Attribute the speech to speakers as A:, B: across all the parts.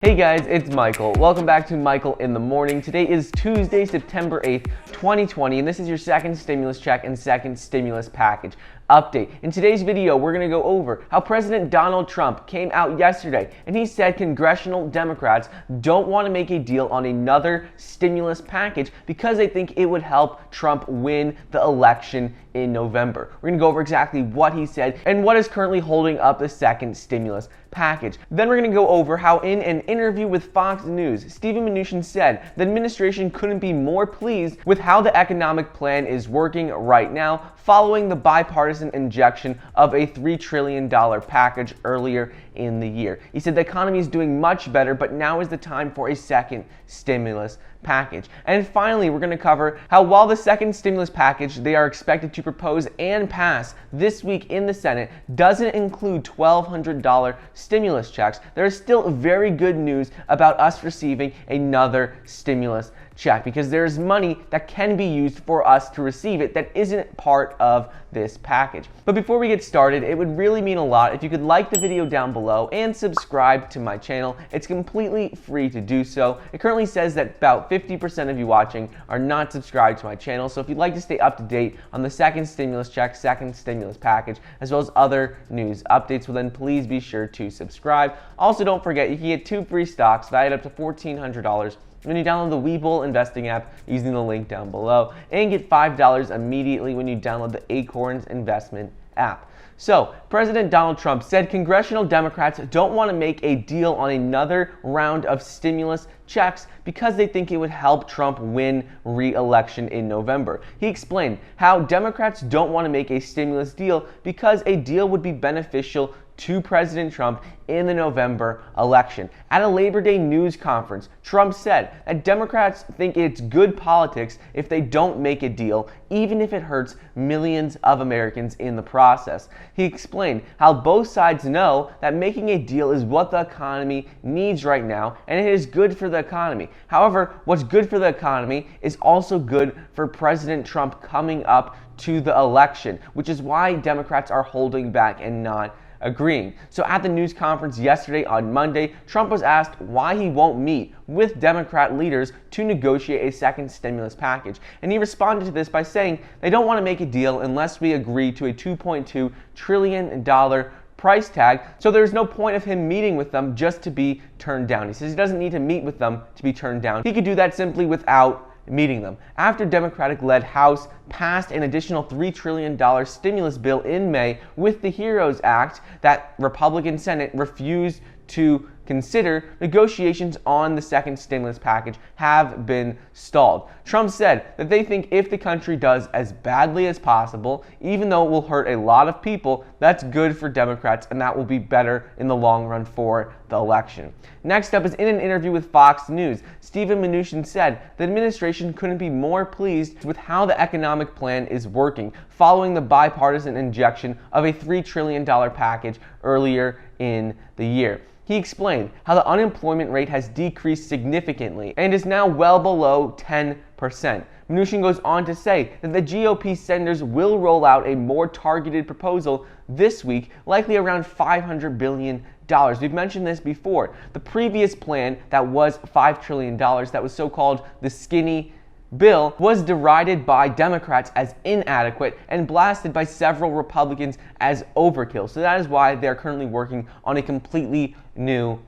A: Hey guys, it's Michael. Welcome back to Michael in the Morning. Today is Tuesday, September 8th, 2020, and this is your second stimulus check and second stimulus package update. In today's video, we're going to go over how President Donald Trump came out yesterday and he said congressional Democrats don't want to make a deal on another stimulus package because they think it would help Trump win the election in November. We're going to go over exactly what he said and what is currently holding up the second stimulus package. Then we're going to go over how in an interview with Fox News, Stephen Mnuchin said the administration couldn't be more pleased with how the economic plan is working right now following the bipartisan injection of a $3 trillion package earlier in the year. He said the economy is doing much better, but now is the time for a second stimulus package. And finally, we're going to cover how while the second stimulus package they are expected to propose and pass this week in the Senate doesn't include $1,200 stimulus checks, there is still very good news about us receiving another stimulus check because there is money that can be used for us to receive it that isn't part of this package. But before we get started, it would really mean a lot if you could like the video down below and subscribe to my channel. It's completely free to do so. It currently says that about 50% of you watching are not subscribed to my channel, so if you'd like to stay up to date on the second stimulus check, second stimulus package, as well as other news updates, well then please be sure to subscribe. Also, don't forget you can get 2 free stocks valued up to $1,400 when you download the Webull investing app using the link down below, and get $5 immediately when you download the Acorns investment app. So, President Donald Trump said congressional Democrats don't want to make a deal on another round of stimulus checks because they think it would help Trump win re-election in November. He explained how Democrats don't want to make a stimulus deal because a deal would be beneficial to President Trump in the November election. At a Labor Day news conference, Trump said that Democrats think it's good politics if they don't make a deal, even if it hurts millions of Americans in the process. He explained how both sides know that making a deal is what the economy needs right now, and it is good for the economy. However, what's good for the economy is also good for President Trump coming up to the election, which is why Democrats are holding back and not agreeing. So at the news conference yesterday on Monday, Trump was asked why he won't meet with Democrat leaders to negotiate a second stimulus package. And he responded to this by saying they don't want to make a deal unless we agree to a $2.2 trillion price tag, so there's no point of him meeting with them just to be turned down. He says he doesn't need to meet with them to be turned down. He could do that simply without meeting them. After Democratic-led House passed an additional $3 trillion stimulus bill in May with the HEROES Act that Republican Senate refused to consider, negotiations on the second stimulus package have been stalled. Trump said that they think if the country does as badly as possible, even though it will hurt a lot of people, that's good for Democrats and that will be better in the long run for the election. Next up is in an interview with Fox News, Stephen Mnuchin said the administration couldn't be more pleased with how the economic plan is working following the bipartisan injection of a $3 trillion package earlier in the year. He explained how the unemployment rate has decreased significantly and is now well below 10%. Mnuchin goes on to say that the GOP senators will roll out a more targeted proposal this week, likely around $500 billion. We've mentioned this before. The previous plan that was $5 trillion, that was so-called the skinny bill, was derided by Democrats as inadequate and blasted by several Republicans as overkill. So that is why they're currently working on a completely new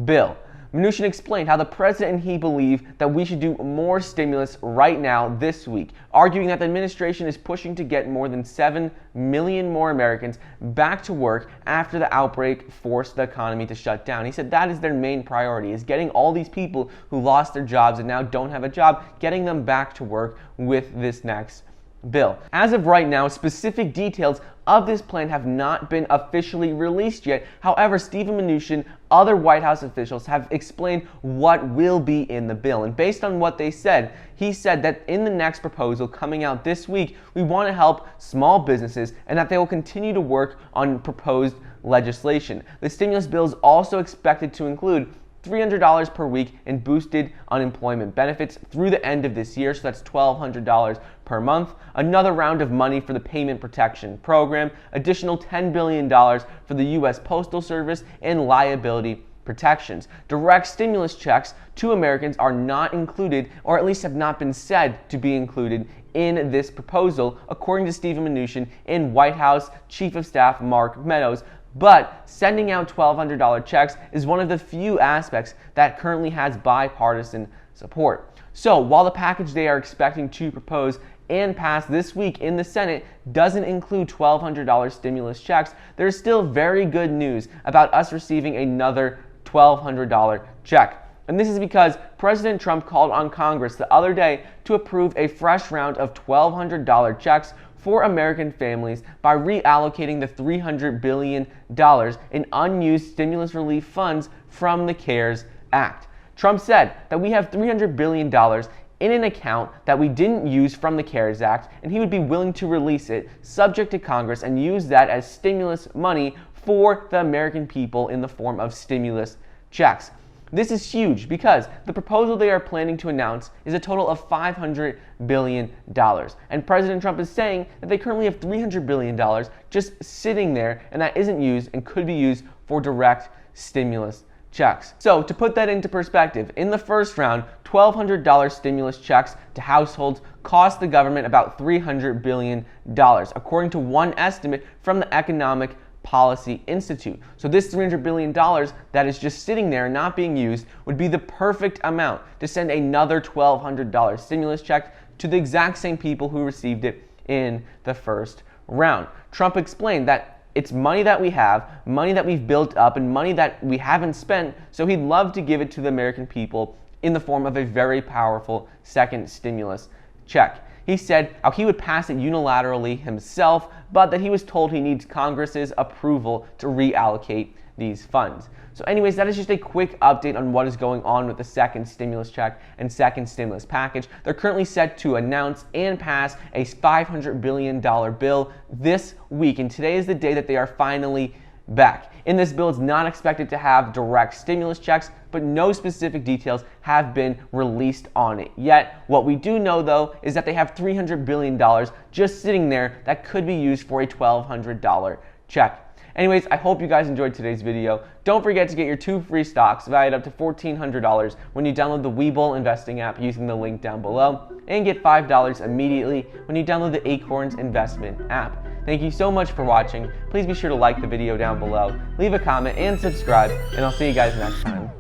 A: bill. Mnuchin explained how the president and he believe that we should do more stimulus right now this week, arguing that the administration is pushing to get more than 7 million more Americans back to work after the outbreak forced the economy to shut down. He said that is their main priority, is getting all these people who lost their jobs and now don't have a job, getting them back to work with this next bill. As of right now, specific details of this plan have not been officially released yet. However, Stephen Mnuchin, other White House officials have explained what will be in the bill. And based on what they said, he said that in the next proposal coming out this week, we want to help small businesses and that they will continue to work on proposed legislation. The stimulus bill is also expected to include $300 per week in boosted unemployment benefits through the end of this year, so that's $1,200 per month. Another round of money for the Payment Protection Program, additional $10 billion for the U.S. Postal Service, and liability protections. Direct stimulus checks to Americans are not included, or at least have not been said to be included in this proposal, according to Stephen Mnuchin and White House Chief of Staff Mark Meadows. But sending out $1,200 checks is one of the few aspects that currently has bipartisan support. So while the package they are expecting to propose and pass this week in the Senate doesn't include $1,200 stimulus checks, there's still very good news about us receiving another $1,200 check. And this is because President Trump called on Congress the other day to approve a fresh round of $1,200 checks for American families by reallocating the $300 billion in unused stimulus relief funds from the CARES Act. Trump said that we have $300 billion in an account that we didn't use from the CARES Act, and he would be willing to release it subject to Congress and use that as stimulus money for the American people in the form of stimulus checks. This is huge because the proposal they are planning to announce is a total of $500 billion. And President Trump is saying that they currently have $300 billion just sitting there, and that isn't used and could be used for direct stimulus checks. So to put that into perspective, in the first round, $1,200 stimulus checks to households cost the government about $300 billion, according to one estimate from the Economic Policy Institute. So this $300 billion that is just sitting there not being used would be the perfect amount to send another $1,200 stimulus check to the exact same people who received it in the first round. Trump explained that it's money that we have, money that we've built up, and money that we haven't spent, so he'd love to give it to the American people in the form of a very powerful second stimulus check. He said how he would pass it unilaterally himself, but that he was told he needs Congress's approval to reallocate these funds. So anyways, that is just a quick update on what is going on with the second stimulus check and second stimulus package. They're currently set to announce and pass a $500 billion bill this week, and today is the day that they are finally back. In this bill, it's not expected to have direct stimulus checks, but no specific details have been released on it yet. What we do know, though, is that they have $300 billion just sitting there that could be used for a $1,200 check. Anyways, I hope you guys enjoyed today's video. Don't forget to get your 2 free stocks valued up to $1,400 when you download the Webull investing app using the link down below, and get $5 immediately when you download the Acorns investment app. Thank you so much for watching. Please be sure to like the video down below, leave a comment, and subscribe, and I'll see you guys next time.